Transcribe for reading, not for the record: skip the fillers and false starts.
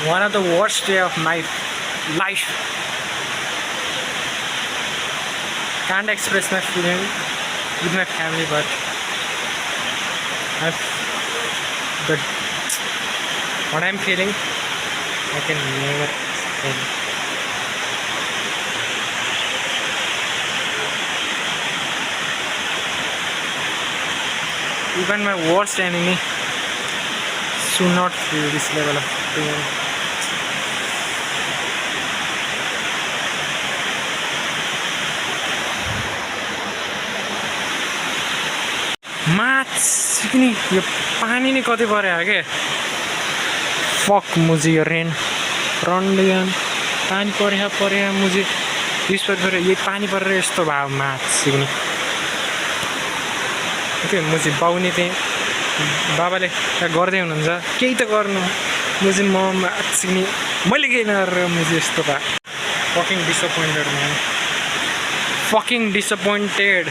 One of the worst day of my life. Can't express my feeling with my family, but I've but what I'm feeling, I can never explain. Even my worst enemy should not feel this level of pain. माथि पनि यो पानी नै कति पऱ्यो के fuck मुजी यो run पानी पऱ्यो मुजी त्यसपछि यही पानी परेर यस्तो भयो माथि पनि के मुजी बाउनी त्यही बाबाले गर्दै हुनुहुन्छ केही त गर्नु मुजी म माथि पनि मैले केही नगरेर मुजी यस्तो भयो फकिङ डिसअपोइन्टेड म्यान फकिङ डिसअपोइन्टेड